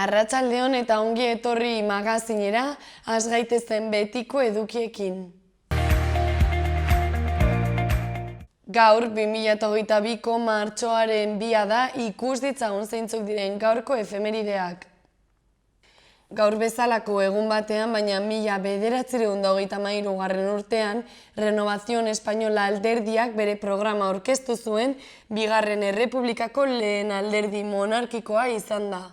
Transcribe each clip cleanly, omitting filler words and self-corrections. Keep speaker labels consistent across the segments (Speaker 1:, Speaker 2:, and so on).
Speaker 1: Arratsaldeon eta ongi etorri magazinera, has gaitezen betiko edukiekin. Gaur 2022ko martxoaren 2 da, ikus ditzagun zeintzuk diren gaurko efemerideak. Gaur bezalako egun batean, baina 1933 urtean, Renovación Española alderdiak bere programa aurkeztu zuen, Bigarren Errepublikako lehen alderdi monarkikoa izan da.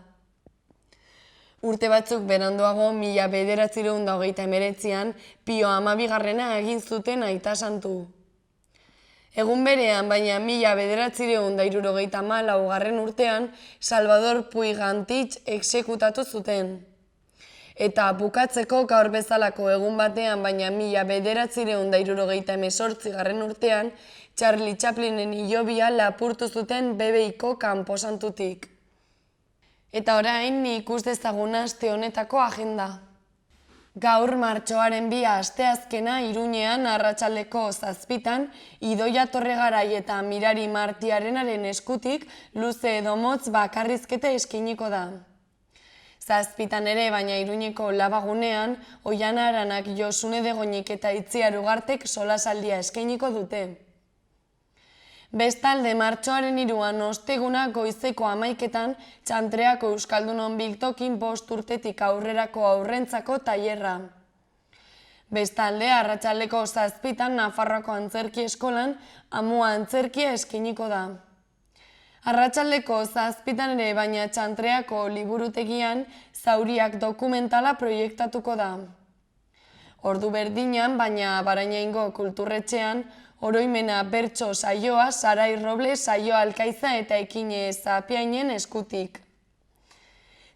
Speaker 1: Urte batzuk beranduago, 1939an, Pio XII egin zuten aita santu. Egun berean, baina 1974 urtean, Salvador Puig Antich exekutatu zuten. Eta bukatzeko gaur bezalako egun batean, baina 1978 urtean, Charlie Chaplinen hilobia lapurtu zuten BBIko kanposantutik. Eta orain ikus dezagun aste honetako agenda. Gaur martxoaren 2 asteazkena Iruñean arratsaldeko 7:00 Idoia Torregarai eta Mirari Martiarenaren eskutik luze edo motz bakarrizketa eskainiko da. 7:00 ere, baina Iruñeko Labagunean, Oiana Aranak, Josune Degoñik eta Itziar Ugartek solasaldia eskainiko dute. Bestalde, martxoaren 3 osteguna goizeko 11:00 Txantreako Euskaldunon Biltokin 5 urtetik aurrerako haurrentzako tailerra. Bestalde, arratsaldeko 7:00 Nafarroako Antzerki Eskolan Amua Antzerkia eskainiko da. Arratsaldeko 7:00 ere, baina Txantreako liburutegian Zauriak dokumentala proiektatuko da. Ordu berdinan, baina Barainaingo Kulturretxean, Oroimena bertso saioa Sarai Robles saio Alkaiza eta Ekine Zapiainen eskutik.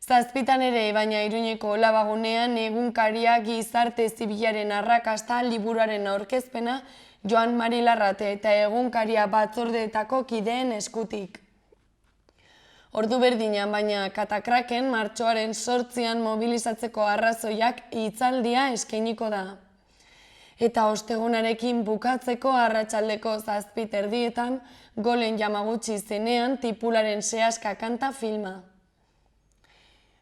Speaker 1: 7:00 ere, baina Iruñeko Labagunean egunkaria gizarte zibilaren arrakasta liburuaren aurkezpena Joan Mari Larrate eta egunkaria batzordeetako kideen eskutik. Ordu berdinan, baina Katakraken martxoaren 8 mobilizatzeko arrazoiak hitzaldia eskainiko da. Eta ostegunarekin bukatzeko arratsaldeko 7:30 Golen Yamaguchi zenean tipularen sehaska kanta filma.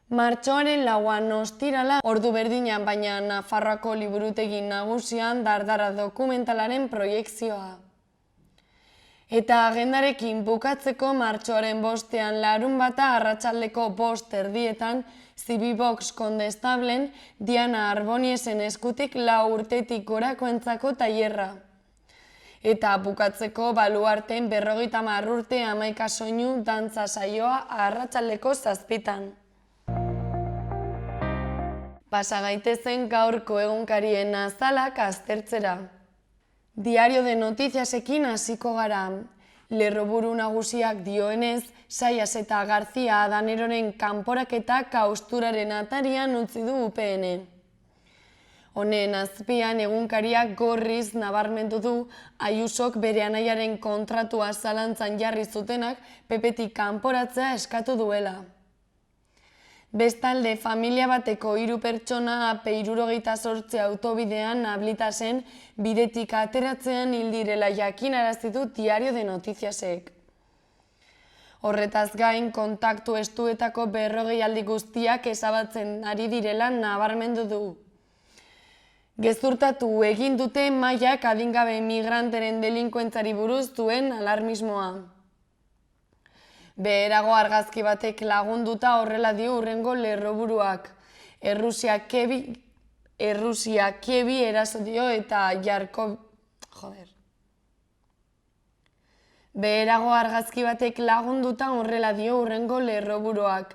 Speaker 1: Martxoaren 4 ostirala, ordu berdinan, baina Nafarroako liburutegi nagusian Dardara dokumentalaren proiekzioa. Eta agendarekin bukatzeko martxoaren 5 larunbata arratsaldeko 5:30 Zibibox Kondestablen Diana Arboniesen eskutik 4 urtetik gorakoentzako tailerra. Eta bukatzeko Baluarten 50 urte 11 soinu dantza saioa arratsaldeko 7:00. Pasa gaitezen gaurko egunkarien azalak aztertzera. Diario de Noticiasekin hasiko gara. Lerroburu nagusiak dioenez, Saias eta Garzia Adaneroren kanporaketak austuraren atarian utzi du UPN. Honen azpian egunkariak gorriz nabarmendu du Ayusok bere anaiaren kontratua zalantzan jarri zutenak PPtik kanporatzea eskatu duela. Bestalde, familia bateko 3 pertsona AP68 autobidean Ablitasen bidetik ateratzean hil direla jakinarazi du Diario de Noticiasek. Horretaz gain, kontaktu estuetako 40 aldi guztiak ezabatzen ari direla nabarmendu du. Gezurtatu egin dute Maiak adingabe migranteren delinkuentzari buruz duen alarmismoa. Beherago argazki batek lagunduta horrela dio hurrengo lerroburuak. Errusia Kievi eraso dio eta Beherago argazki batek lagunduta horrela dio hurrengo lerroburuak.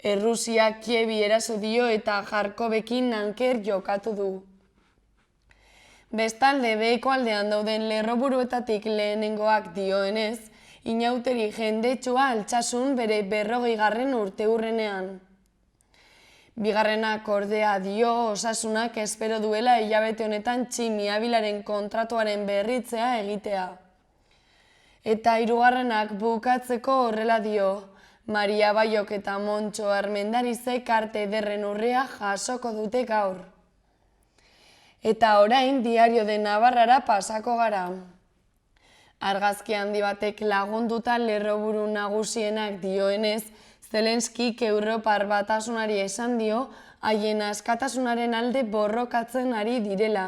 Speaker 1: Errusia Kievi eraso dio eta Jarkobekin anker jokatu du. Bestalde, beheko aldean dauden lerroburuetatik lehenengoak dioenez, Inauteri jendetsua Altsasun bere 40. urteurrenean. Bigarrenak ordea dio Osasunak espero duela hilabete honetan Tximi Abilaren kontratuaren berritzea egitea. Eta 3. bukatzeko horrela dio, Maria Baiok eta Montxo Armendarizek arte ederren urrea jasoko dute gaur. Eta orain Diario de Navarrara pasako gara. Argazki handi batek lagunduta lerroburu nagusienak dioenez, Zelenskik Europar Batasunari esan dio haien askatasunaren alde borrokatzen ari direla.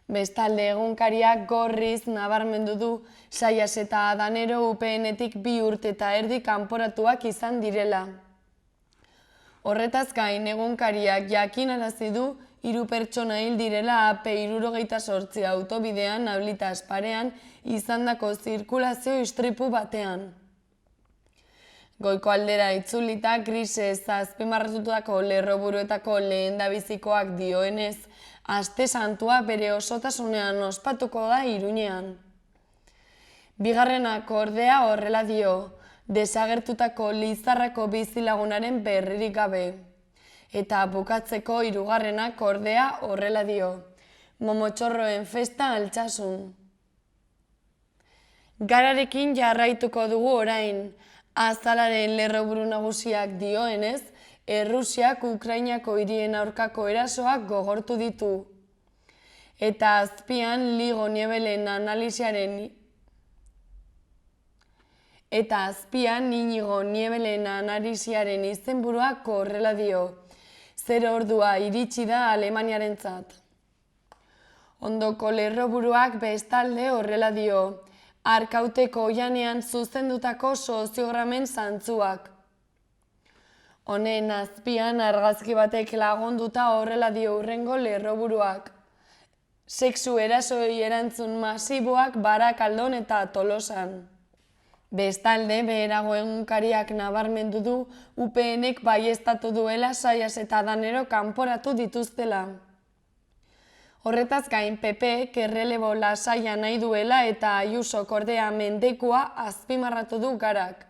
Speaker 1: Bestalde egunkariak gorriz nabarmendu du Zayas eta Danero UPN-etik 2 urte eta erdi kanporatuak izan direla. Horretaz gain egunkariak jakinarazi du 3 pertsona hil direla AP68 autobidean Nablitas parean izandako zirkulazio istripu batean. Goiko aldera itzulita krisez azpimarratutako lerroburuetako lehendabizikoak dioenez, Aste Santua bere osotasunean ospatuko da Iruñean. Bigarrenak ordea horrela dio, desagertutako Lizarrako bizilagunaren berririk gabe. Eta bukatzeko hirugarrenak ordea horrela dio, Momotxorroen festa Altsasun. Gararekin jarraituko dugu orain, Azalaren lerroburu nagusiak dioenez, Errusiak Ukrainako hirien aurkako erasoak gogortu ditu. Eta azpian Inigo Niebelen analisiaren izenburuak horrela dio. 0 ordua iritsi da Alemaniarentzat. Ondoko lerroburuak bestalde horrela dio. Arkauteko oihanean zuzendutako soziogramen zantzuak. Honen azpian argazki batek lagunduta horrela dio hurrengo lerroburuak. Sexu erasoei erantzun masiboak Barakaldon eta Tolosan. Bestalde, beherago egunkariak nabarmendu du UPN-ek baieztatu duela Zayas eta Danero kanporatu dituztela. Horretaz gain PP-ek errelebo lasaia nahi duela eta Ayusok ordea mendekua azpimarratu du Garak.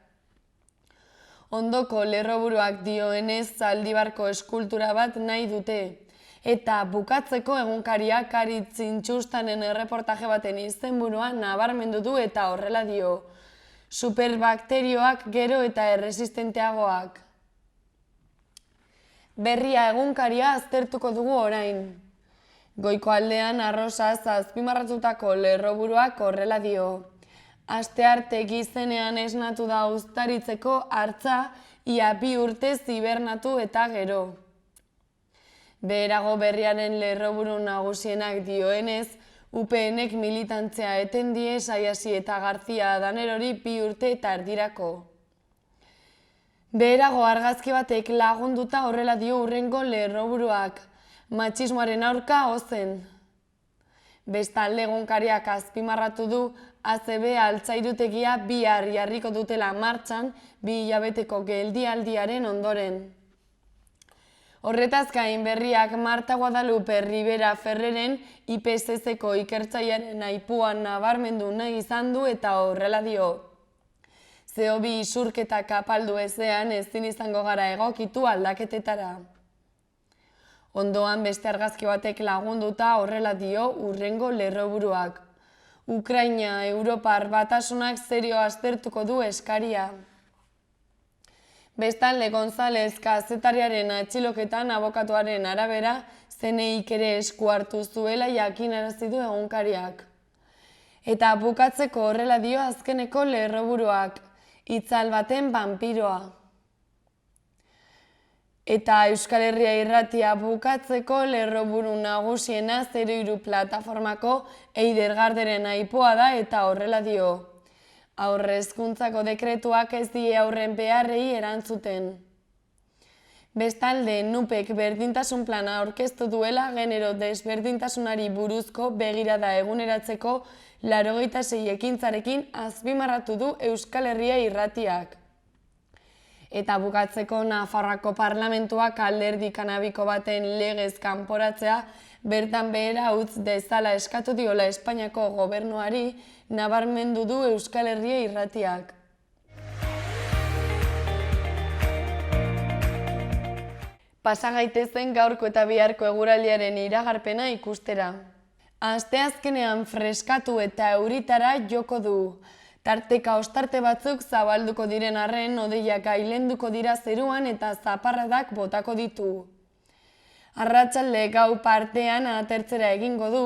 Speaker 1: Ondoko lerroburuak dioenez Zaldibarko eskultura bat nahi dute. Eta bukatzeko egunkariak Aritz Intxustanen erreportaje baten izenburua nabarmendu du eta horrela dio. Superbakterioak gero eta erresistenteagoak. Berria egunkaria aztertuko dugu orain. Goiko aldean arrosaz azpimarratutako lerroburuak horrela dio. Astearte gizenean esnatu da uztaritzeko hartza ia 2 urte zibernatu eta gero. Beherago berriaren lerroburu nagusienak dioenez, UPN-ek militantzia eten die Zayasi eta Garzia Danerori 2 urte eta erdirako. Beherago argazki batek lagunduta horrela dio hurrengo lerroburuak, matxismoaren aurka ozen. Bestalde egunkariak azpimarratu du ACB altzairutegia bihar jarriko dutela martxan 2 hilabeteko geldialdiaren ondoren. Horretaz gain berriak Marta Guadalupe Rivera Ferreren IPCC-ko ikertzailearen aipuan nabarmendu nahi izan du eta horrela dio. CO2 isurketa kapaldu ezean ezin izango gara egokitu aldaketetara. Ondoan beste argazki batek lagunduta horrela dio hurrengo lerroburuak. Ukraina Europar Batasunak serio aztertuko du eskaria. Bestalde González kazetariaren atxiloketan abokatuaren arabera zeneik ere esku hartu zuela jakinarazi du egunkariak. Eta bukatzeko horrela dio azkeneko lerroburuak, itzal baten vampiroa. Eta Euskal Herria Irratia bukatzeko lerroburu nagusiena 03 plataformako Eider Garderen aipoa da eta horrela dio. Haurrezkuntzako dekretuak ez die aurren beharrei erantzuten. Bestalde, NUPek berdintasun plana aurkeztu duela genero desberdintasunari buruzko begirada eguneratzeko 86 ekintzarekin azpimarratu du Euskal Herria Irratiak. Eta bukatzeko Nafarroako parlamentuak alderdi kanabiko baten legez kanporatzea bertan behera utz dezala eskatu diola Espainiako gobernuari nabarmendu du Euskal Herria Irratiak. Pasa gaitezen gaurko eta biharko eguraldiaren iragarpena ikustera. Asteazkenean freskatu eta euritara joko du. Tarteka ostarte batzuk zabalduko diren arren hodeiak gailenduko dira zeruan eta zaparradak botako ditu. Arratsalde gau partean atertzera egingo du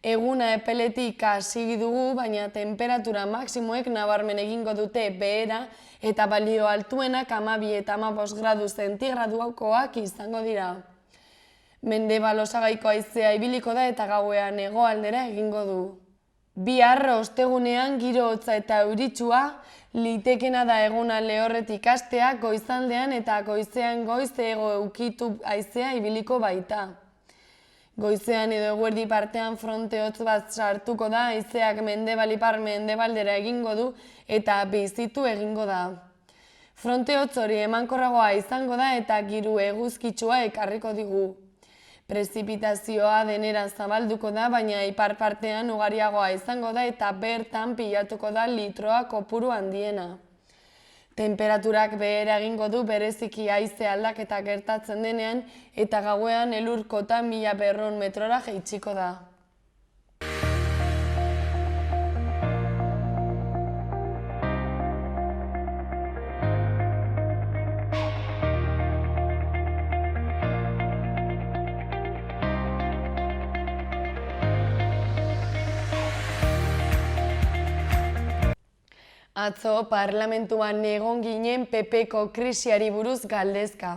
Speaker 1: Eguna epeletik hasi dugu, baina temperatura maksimoek nabarmen egingo dute behera eta balio altuenak 12 eta 15 gradu zentigradukoak izango dira. Mendebal osagaiko haizea ibiliko da eta gauean hegoaldera egingo du. Bihar ostegunean giro hotza eta euritsua, litekena da eguna lehorretik hastea goizaldean eta goizean goiz hego ukitu haizea ibiliko baita. Goizean edo eguerdi partean fronte hotz bat sartuko da, haizeak mendebal ipar mendebaldera egingo du eta bizitu egingo da. Fronte hotz hori emankorragoa izango da eta giro eguzkitsua ekarriko digu. Prezipitazioa denera zabalduko da, baina ipar partean ugariagoa izango da eta bertan pilatuko da litroa kopuru handiena. Temperaturak behera egingo du bereziki haize aldaketa gertatzen denean eta gauean elurkotan 1200 metrora jaitsiko da. Atzo parlamentuan egon ginen PP-ko krisiari buruz galdezka.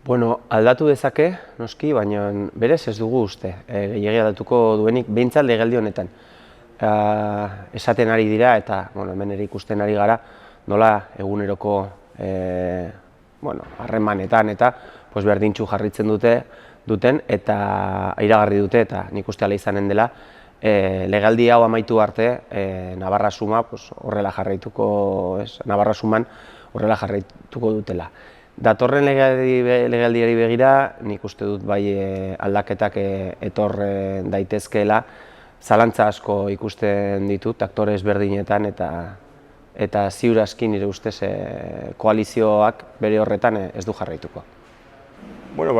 Speaker 2: Bueno, aldatu dezake, noski, baina berez ez dugu uste. Gehiagia aldatuko duenik behintzat legealdi honetan. Esaten ari dira eta hemen ere ikusten ari gara nola eguneroko harremanetan eta berdintsu jarritzen duten eta iragarri dute eta nik uste ala izanen dela. Legealdi hau amaitu arte, Navarra Suma horrela jarraituko, Navarra Suman horrela jarraituko dutela. Datorren legealdiari begira, nik uste dut bai aldaketak etor daitezkeela, zalantza asko ikusten ditut aktore ezberdinetan eta ziur aski nire ustez koalizioak bere horretan ez du jarraituko.
Speaker 3: Bueno,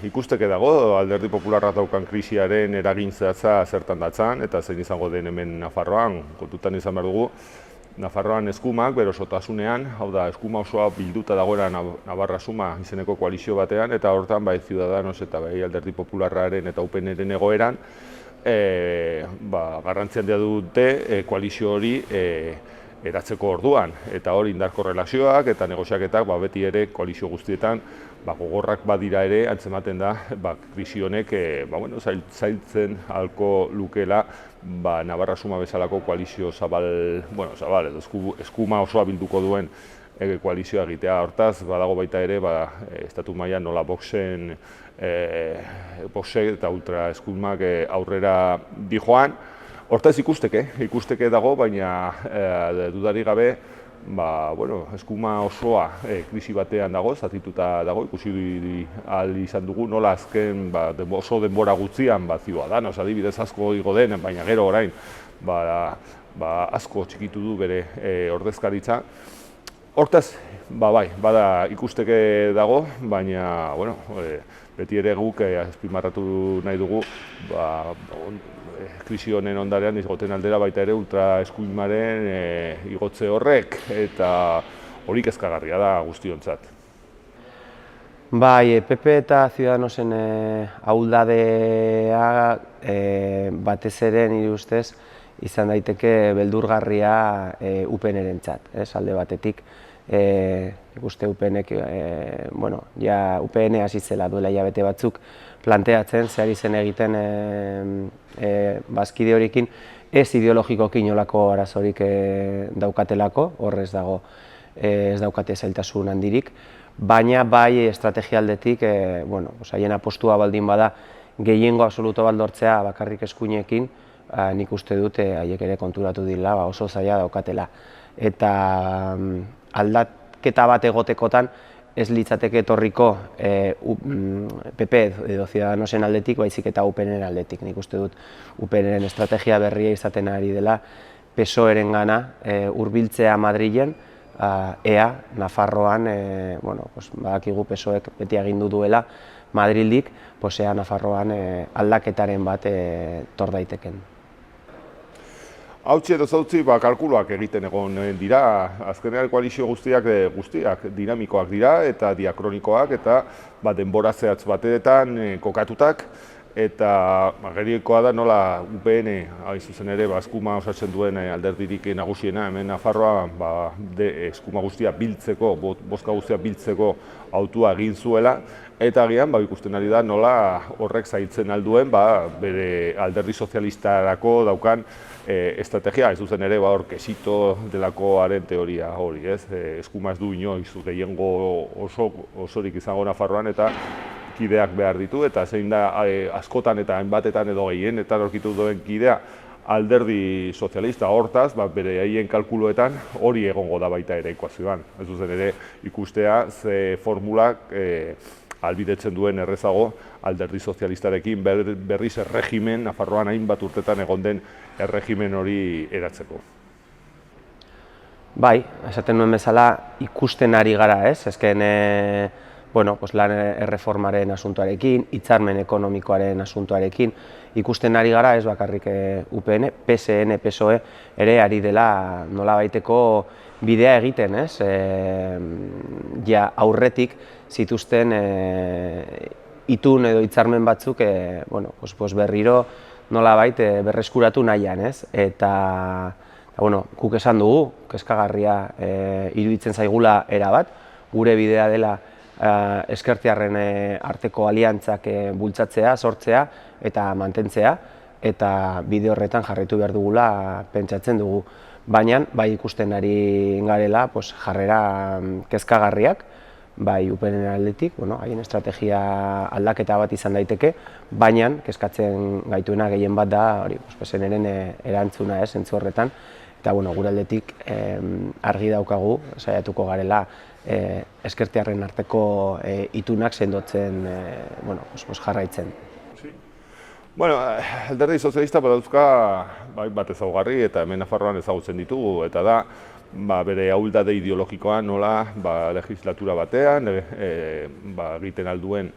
Speaker 3: ikusteke dago, Alderdi Popularra daukan krisiaren eragin zehatza zertan datzan eta zein izango den hemen Nafarroan. Kontutan izan behar dugu, Nafarroan eskumak, bere osotasunean, hau da, eskuma osoa bilduta dagoela Navarra Suma izeneko koalizio batean, eta hortan bai Ciudadanos eta bai Alderdi Popularraren eta UPNren egoeran, garrantzi handia dute koalizio hori eratzeko orduan, eta hori indarko relazioak eta negoziaketak beti ere koalizio guztietan gogorrak badira ere antzematen da krisi honek zailtzen ahalko lukeela Navarra Suma bezalako koalizio zabal edo eskuma osoa bilduko duen koalizioa egitea. Hortaz, badago baita ere estatu mailan nola Voxek eta ultra eskumak aurrera dijoan. Hortaz ikusteke dago, baina dudarik gabe eskuma osoa krisi batean dago, zatituta dago, ikusi ahal izan dugu, nola azken oso denbora gutxian Ciudadanos adibidez asko igo den, baina gero orain asko txikitu du bere ordezkaritza. Hortaz, bada ikusteke dago, baina beti ere guk azpimarratu nahi dugu krisi honen ondarean igoten aldera baita ere ultraeskuinaren igotze horrek eta hori kezkagarria da guztiontzat.
Speaker 2: Bai, PP eta Ciudadanosen ahuldadea batez ere nire ustez izan daiteke beldurgarria UPNrentzat, alde batetik. Ikuste UPNek, UPN hasi zela duela hilabete batzuk planteatzen, zehar izen egiten bazkide horiekin ez ideologikoki inolako arazorik daukatelako, horrez dago ez daukate zailtasun handirik, baina bai estrategia aldetik, haien apostua baldin bada gehiengo absoluto bat lortzea bakarrik eskuinekin, nik uste dut haiek ere konturatu dira oso zaila daukatela. Eta aldaketa bat egotekotan ez litzateke etorriko PP edo Ciudadanosen aldetik, baizik eta UPNren aldetik. Nik uste dut UPNren estrategia berria izaten ari dela PSOEren gana hurbiltzea Madrilen, ea Nafarroan, badakigu PSOEk beti agindu duela Madrildik, ea Nafarroan aldaketaren bat tor daiteken.
Speaker 3: Hautsi edo zautzi kalkuluak egiten egon dira, azkenean koalizio guztiak dinamikoak dira eta diakronikoak eta denbora zehatz batetan kokatutak eta agerikoa da nola UPN, hain zuzen ere, eskuma osatzen duen alderdirik nagusiena, hemen Nafarroa eskuma guztia biltzeko, bozka guztia biltzeko hautua egin zuela, eta agian ikusten ari da nola horrek zailtzen alduen bere alderdi sozialistarako daukan estrategia, ez zuzen ere hor kesito delakoaren teoria hori, eskuma ez du inoiz gehiengo osorik izango Nafarroan eta kideak behar ditu, eta zein da askotan eta hainbatetan edo gehienetan aurkitu duen kidea alderdi sozialista, hortaz, bere haien kalkuloetan hori egongo da baita ere ekuazioan. Ez zuzen ere ikustea ze formulak ahalbidetzen duen errezago alderdi sozialistarekin berriz erregimen, Nafarroan hainbat urtetan egon den erregimen hori eratzeko.
Speaker 2: Bai, esaten nuen bezala ikusten ari gara, ez? Ezken, lan erreformaren asuntoarekin, hitzarmen ekonomikoaren asuntoarekin, ikusten ari gara, ez bakarrik UPN, PSN, PSOE ere ari dela nolabaiteko bidea egiten, ez? Ja aurretik zituzten itun edo hitzarmen batzuk berriro nolabait berreskuratu nahian, ez? Eta guk esan dugu, kezkagarria iruditzen zaigula erabat, gure bidea dela ezkertiarren arteko aliantzak bultzatzea, sortzea eta mantentzea, eta bide horretan jarraitu behar dugula pentsatzen dugu. Baina, bai ikusten ari garela jarrera kezkagarriak, bai UPN aldetik, haien estrategia aldaketa bat izan daiteke, baina kezkatzen gaituena gehien bat da PSNren erantzuna zentzu horretan, eta gure aldetik argi daukagu, saiatuko garela, ezkertiarren arteko itunak sendotzen jarraitzen.
Speaker 3: Alderdi sozialista badauzka bat ezaugarri eta hemen Nafarroan ezagutzen ditugu, eta da bere ahuldade ideologikoa nola legislatura batean egiten alduen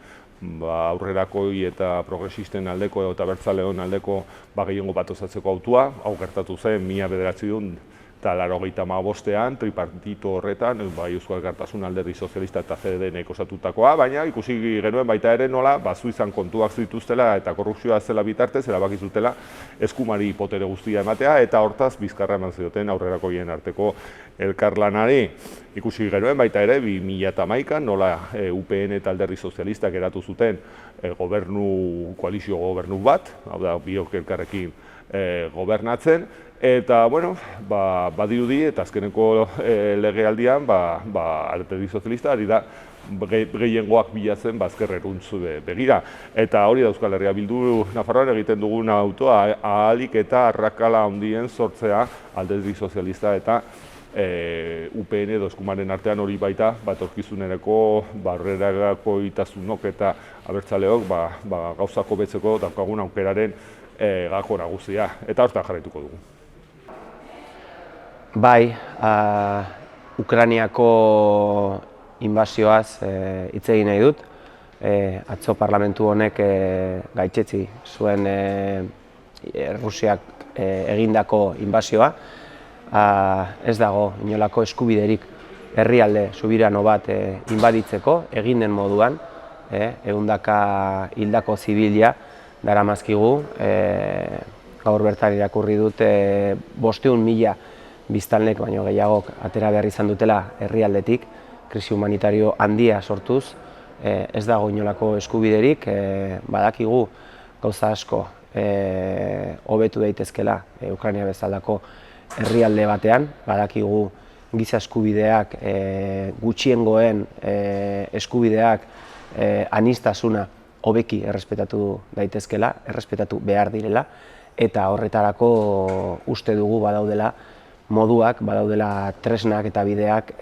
Speaker 3: aurrerakoi eta progresisten aldeko eta abertzaleon aldeko gehiengo bat osatzeko hautua, hau gertatu zen 1985ean, tripartito horretan, Eusko Alkartasun Alderdi Sozialista eta CDN-ek osatutakoa, baina ikusi genuen baita ere nola Suitzan kontuak zituztela eta korrupzioa zela bitartez, erabaki zutela eskumari potere guztia ematea, eta hortaz bizkarra eman zioten aurrerakoien arteko elkarlanari. Ikusi genuen baita ere 2011an nola UPN eta Alderdi Sozialistak eratu zuten koalizio gobernu bat, hau da biok elkarrekin gobernatzen, eta, badirudi eta azkeneko legealdian, Alderdi Sozialista ari da gehiengoak bilatzen ezkerreruntz begira. Eta hori da Euskal Herria Bildu Nafarroan egiten dugun autoa, ahalik eta arrakala handien sortzea Alderdi Sozialista eta UPN edo eskumaren artean hori baita etorkizunerako barreragako itasunok eta abertzaleok gauzako betzeko daukagun aukeraren gako nagusia, eta hortan jarraituko dugu.
Speaker 2: Bai, Ukrainiako inbazioaz hitz egin nahi dut. Atzo parlamentu honek gaitzetsi zuen Rusiak egindako inbazioa. Ez dago inolako eskubiderik herrialde subirano bat inbaditzeko, egin den moduan, ehundaka hildako zibilia daramazkigu, gaur bertan irakurri dut 500.000 biztanlek baino gehiagok atera behar izan dutela herrialdetik, krisi humanitario handia sortuz, ez dago inolako eskubiderik, badakigu gauza asko hobetu daitezkela Ukraina bezalako herrialde batean, badakigu giza eskubideak, gutxiengoen eskubideak, aniztasuna hobeki errespetatu daitezkela, errespetatu behar direla, eta horretarako uste dugu badaudela moduak, badaudela tresnak eta bideak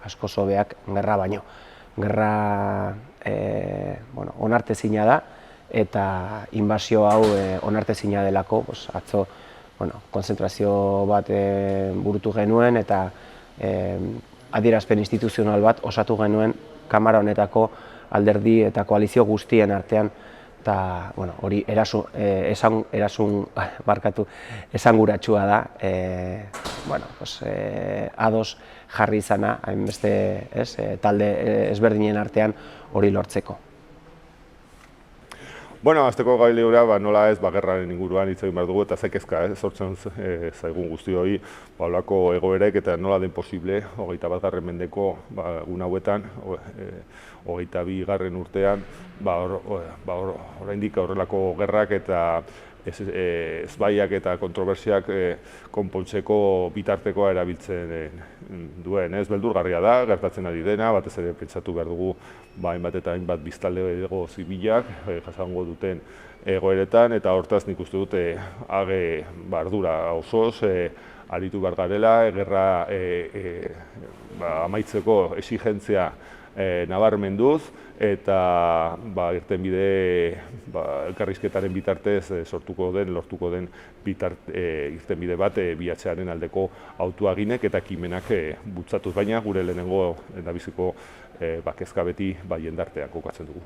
Speaker 2: asko hobeak gerra baino. Gerra onartezina da, eta inbasio hau onartezina delako, atzo konzentrazio bat burutu genuen eta adierazpen instituzional bat osatu genuen Kamara honetako alderdi eta koalizio guztien artean, eta hori esanguratsua da, ados jarri izana, hainbeste talde ezberdinen artean hori lortzeko.
Speaker 3: Bueno, azteko gaileura, nola ez, gerraren inguruan hitz egin behar dugu, eta zekezka, sortzen zaigun guztioi, olako egoerek eta nola den posible, 21. mendeko egun hauetan, 22. urtean, oraindik aurrelako gerrak eta ezbaiak eta kontrobersiak konpontzeko bitartekoa erabiltzen duen. Ez beldurgarria da, gertatzen ari dena, batez ere pentsatu behar dugu hainbat eta hainbat biztanlego zibilak jasango duten egoeretan, eta hortaz nik uste dute age ardura osoz aritu behar garela, gerra amaitzeko exigentzia nabarmenduz, eta irtenbide elkarrizketaren bitartez lortuko den irtenbide bat bilatzearen aldeko hautuaginek eta ekimenak bultzatuz, baina gure lehenengo lehendabiziko kezka beti jendartean kokatzen dugu.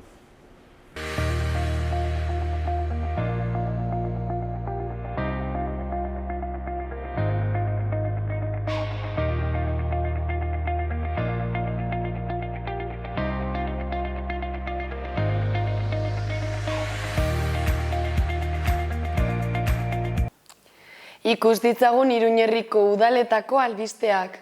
Speaker 1: Ikus ditzagun Iruñerriko udaletako albisteak.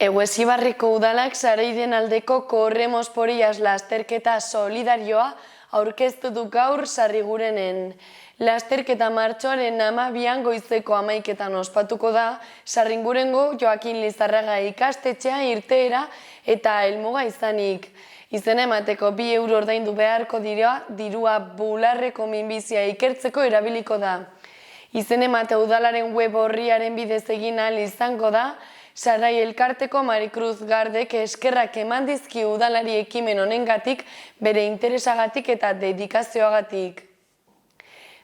Speaker 1: Eguesibarriko udalak Sareiren aldeko Corremos por Ellas lasterketa solidarioa aurkeztu du gaur Sarrigurenen. Lasterketa martxoaren 12an goizeko 11etan ospatuko da Sarrigurengo Joakin Lizarraga ikastetxea irteera eta helmuga izanik. Izena emateko 2 euro ordaindu beharko dirua bularreko minbizia ikertzeko erabiliko da. Izena emate udalaren web orriaren bidez egin ahal izango da, Sarai elkarteko Marikruz Gardek eskerrak eman dizki udalari ekimen honengatik, bere interesagatik eta dedikazioagatik.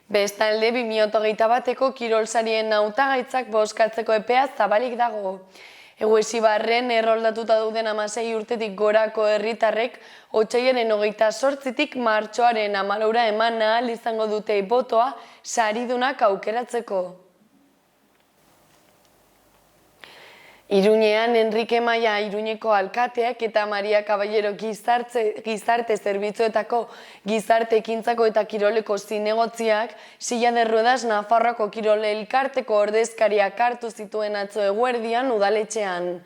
Speaker 1: Bestalde, 2021eko kirolsarien hautagaitzak bozkatzeko epea zabalik dago. Eguesibarren erroldatuta duten 16 urtetik gorako herritarrek otsailaren 28tik martxoaren 14 eman ahal izango dute botoa saridunak aukeratzeko. Iruñean Enrique Maia Iruñeko alkateak eta Maria Caballero gizarte zerbitzuetako gizarte ekintzako eta kiroleko zinegotziak Silla de Ruedas Nafarroako kirol elkarteko ordezkariak hartu zituen atzo eguerdian udaletxean.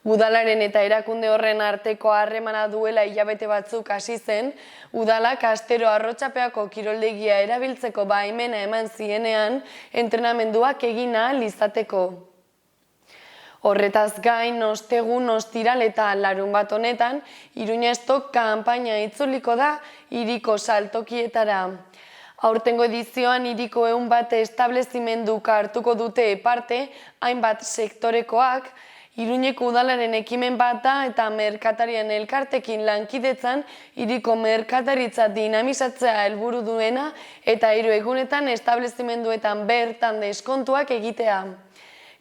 Speaker 1: Udalaren eta erakunde horren arteko harremana duela hilabete batzuk hasi zen, udalak astero Arrotxapeako kiroldegia erabiltzeko baimena eman zienean entrenamenduak egin ahal izateko. Horretaz gain, ostegun, ostiral eta larunbat honetan, Iruña Stok kanpaina itzuliko da hiriko saltokietara. Aurtengo edizioan hiriko 100 establezimenduk hartuko dute parte, hainbat sektorekoak, Iruñeko udalaren ekimen bat da eta merkatarien elkartekin lankidetzan hiriko merkataritza dinamizatzea helburu duena eta 3 egunetan establezimenduetan bertan deskontuak egitea.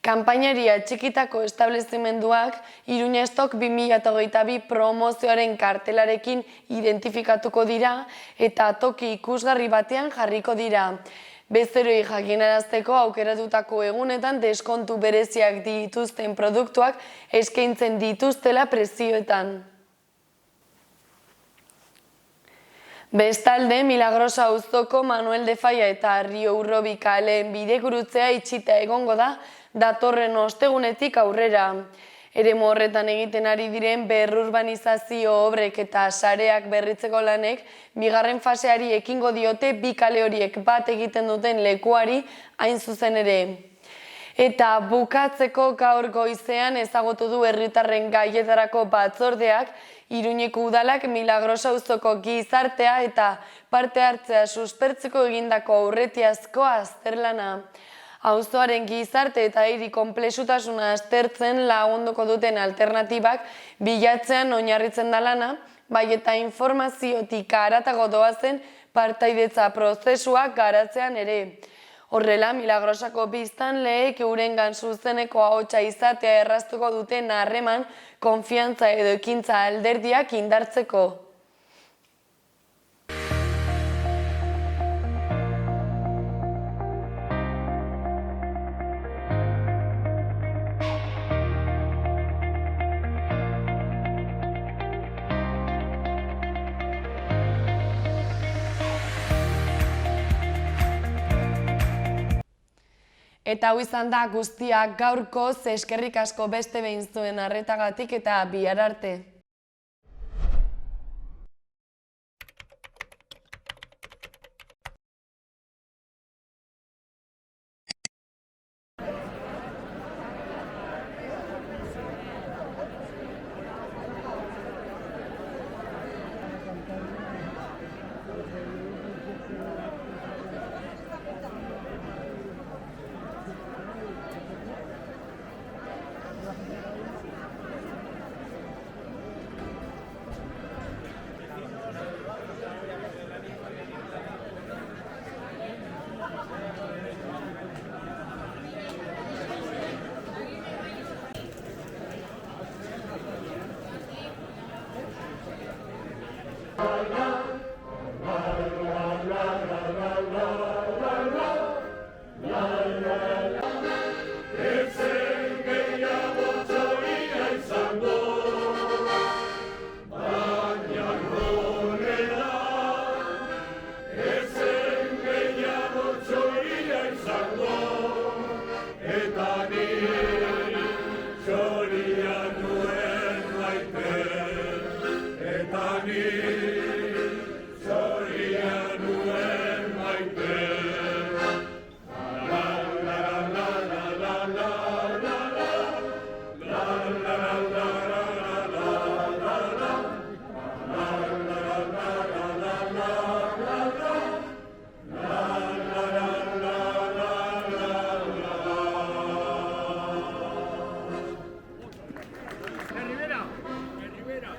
Speaker 1: Kanpainari atxikitako establezimenduak Iruña Stok 2022 promozioaren kartelarekin identifikatuko dira eta toki ikusgarri batean jarriko dira. Bezeroi jakinarazteko aukeratutako egunetan deskontu bereziak dituzten produktuak eskaintzen dituztela prezioetan. Bestalde, Milagrosa auzoko Manuel de Falla eta Rio Urrobi kaleen bidegurutzea itxita egongo da datorren ostegunetik aurrera. Eremu horretan egiten ari diren berrurbanizazio obrek eta sareak berritzeko lanek bigarren faseari ekingo diote bi kale horiek bat egiten duten lekuari hain zuzen ere. Eta bukatzeko gaur goizean ezagutu du herritarren gaietarako batzordeak Iruñeko udalak Milagrosa auzoko gizartea eta parte hartzea suspertzeko egindako aurretiazko azterlana. Auzoaren gizarte eta hiri konplexutasuna aztertzen lagunduko duten alternatibak bilatzean oinarritzen da lana, bai eta informaziotik haratago doazen partaidetza prozesuak garatzean ere. Horrela, Milagrosako biztanleek eurengan zuzeneko ahotsa izatea erraztuko duten harreman, konfiantza edo ekintza alderdiak indartzeko. Eta hau izan da guztiak gaurkoz, eskerrik asko beste behin zuen arretagatik eta bihar arte.
Speaker 4: Rivera.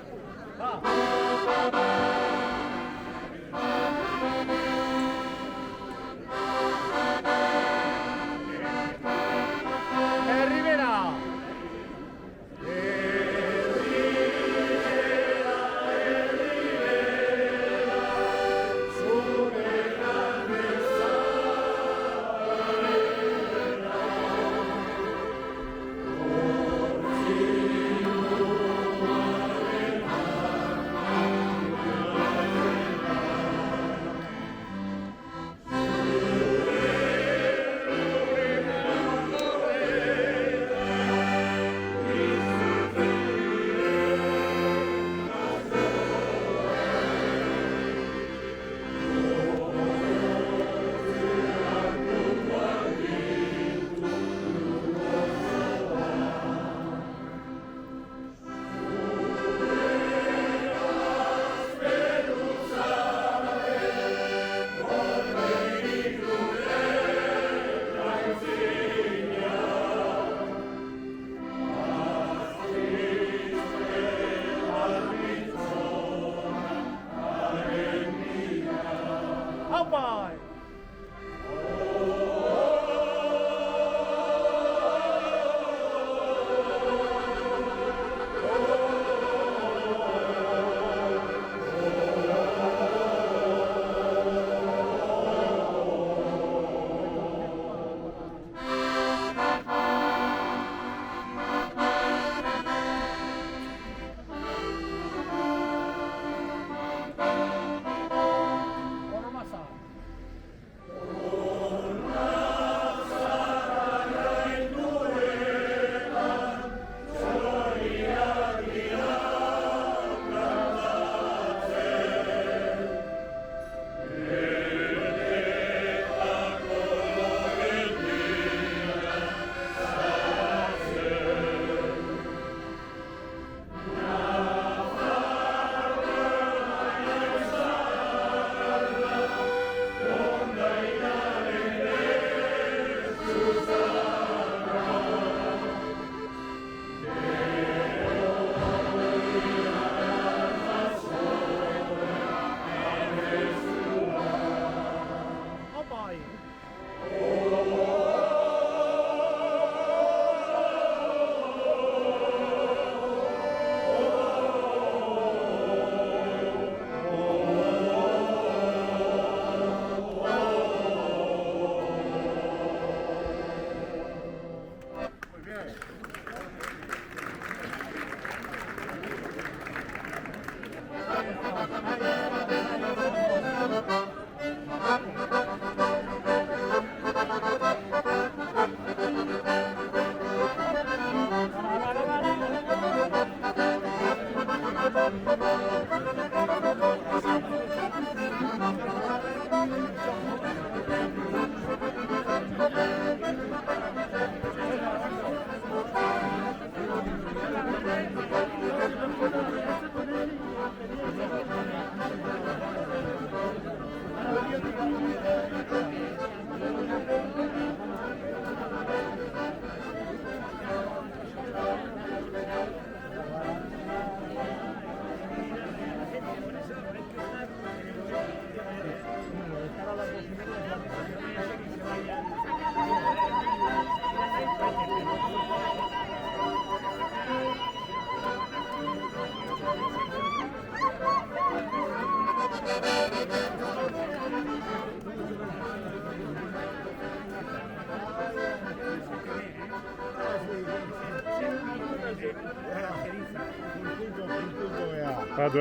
Speaker 4: Paratu,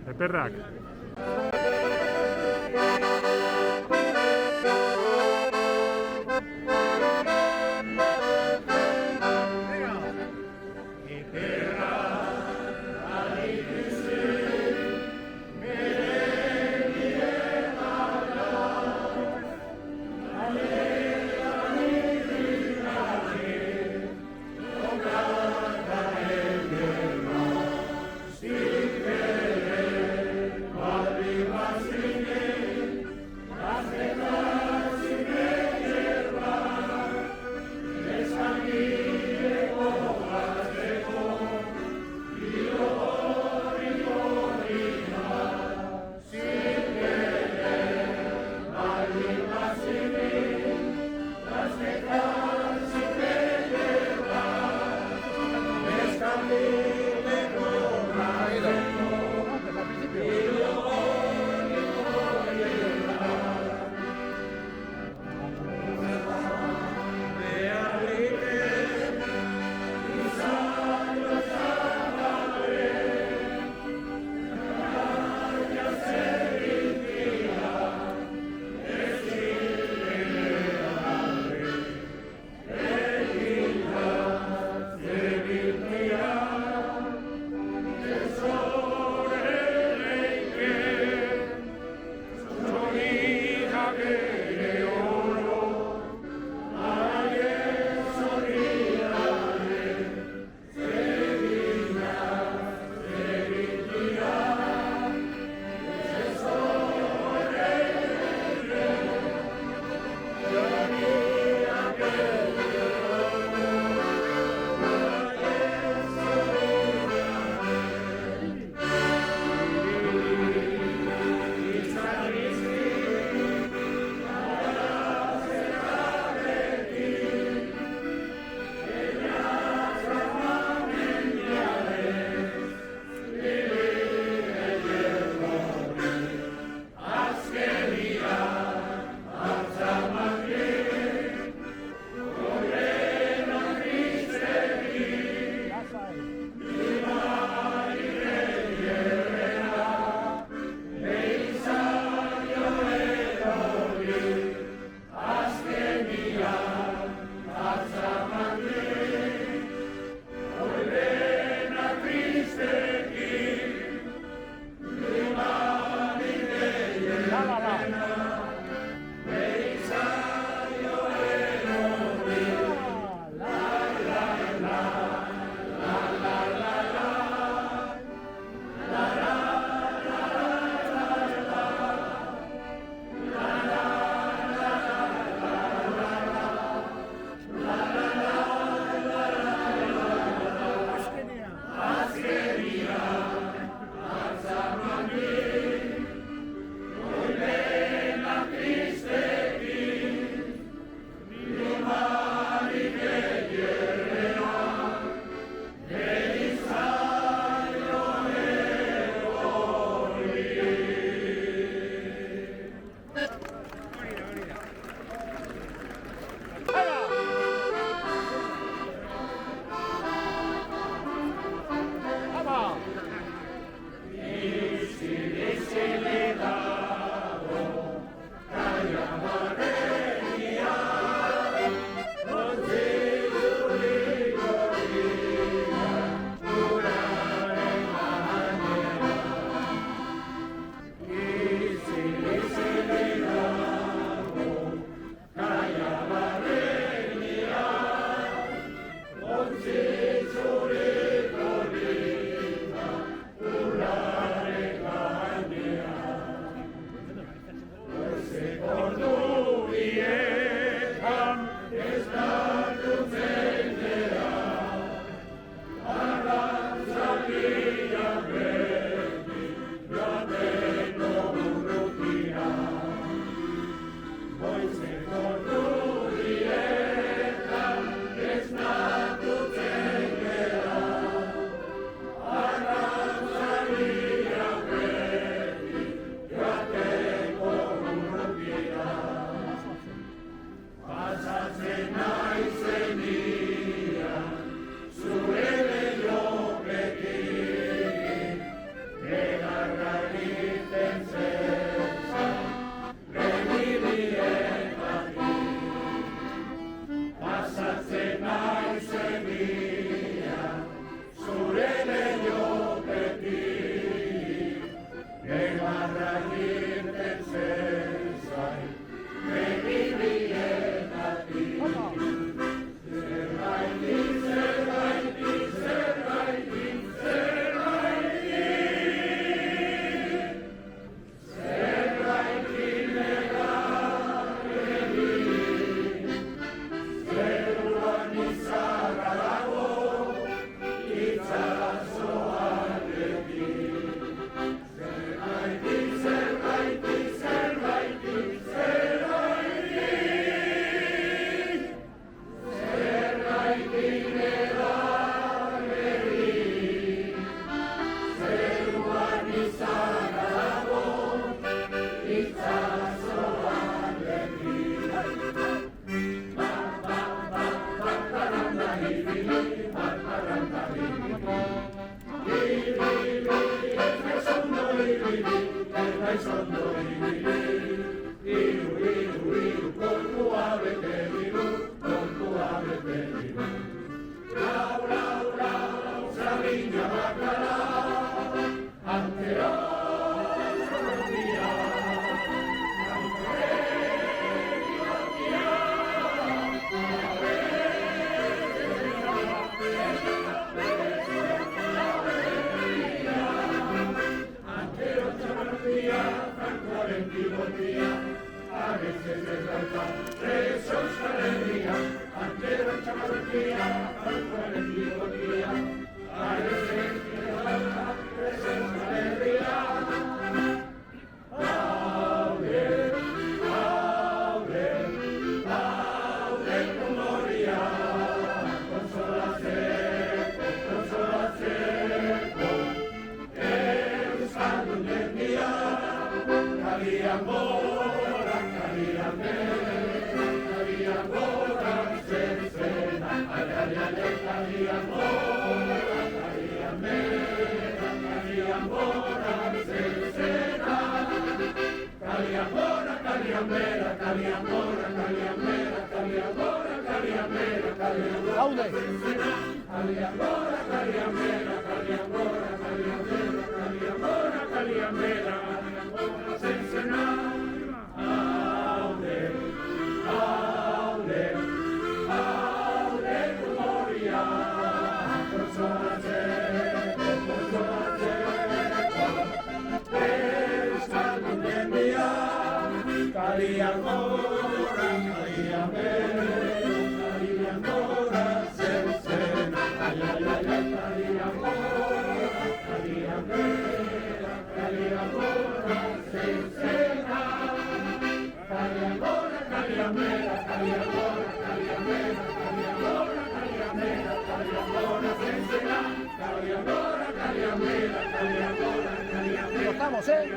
Speaker 4: Eperrak.
Speaker 5: Madrid. Estamos, ¿eh?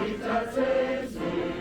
Speaker 6: Itzatzen zu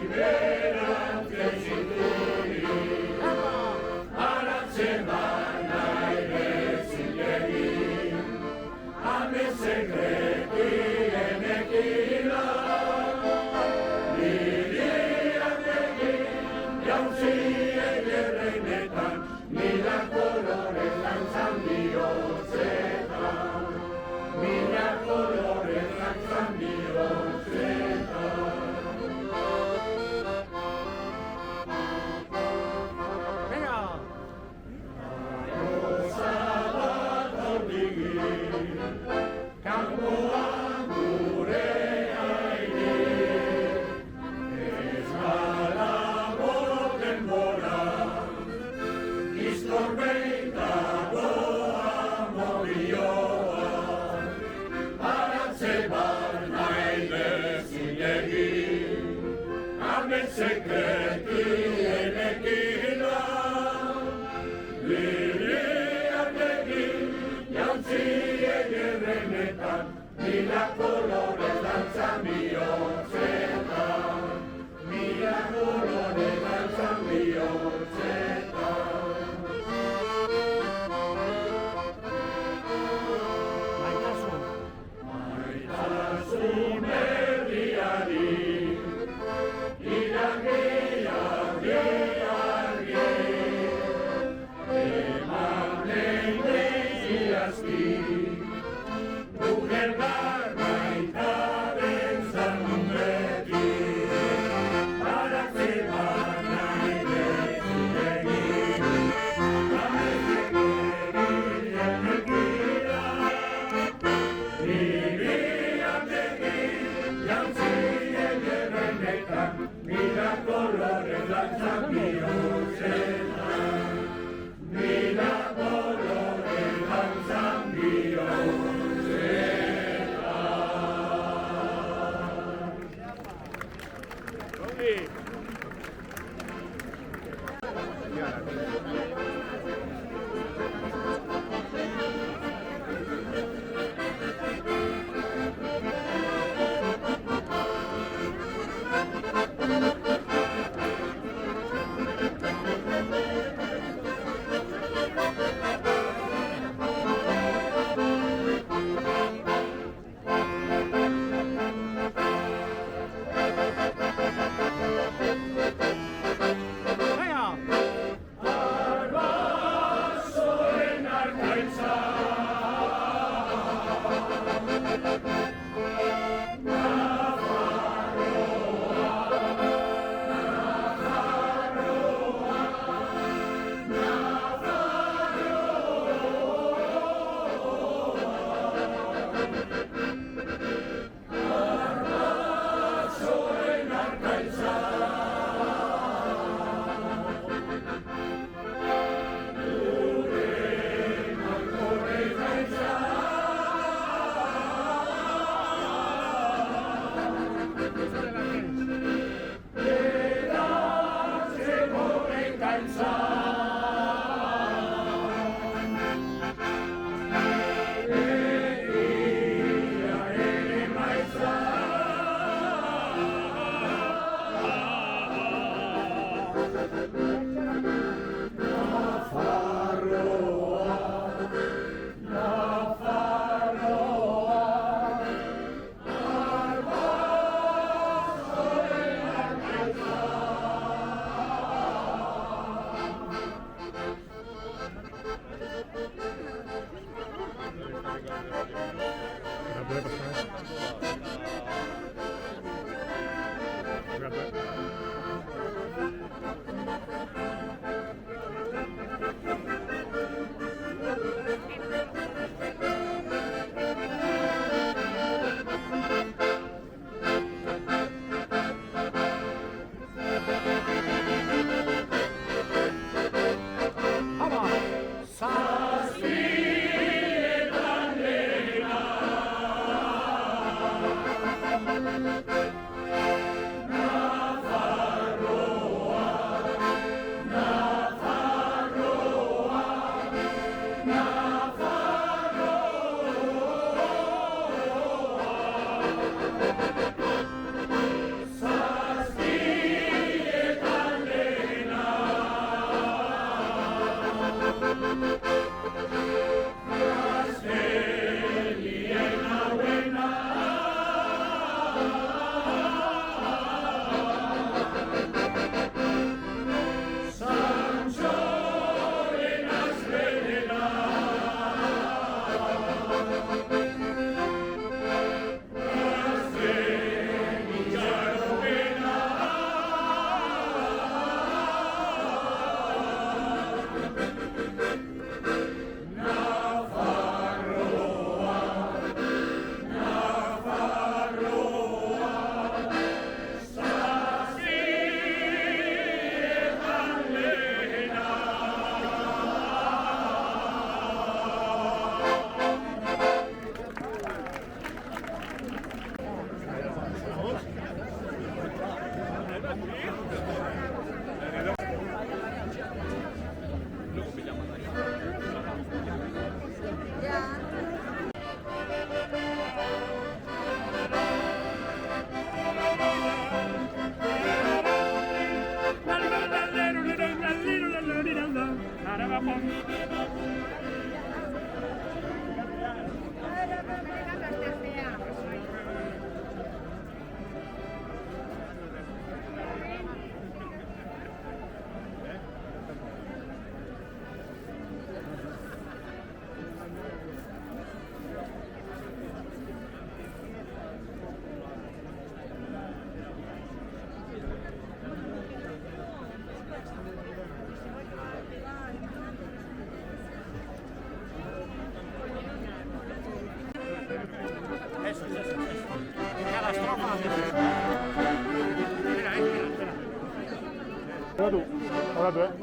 Speaker 4: Ahora tú,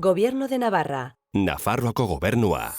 Speaker 5: Gobierno de Navarra.
Speaker 6: Nafarroako gobernua.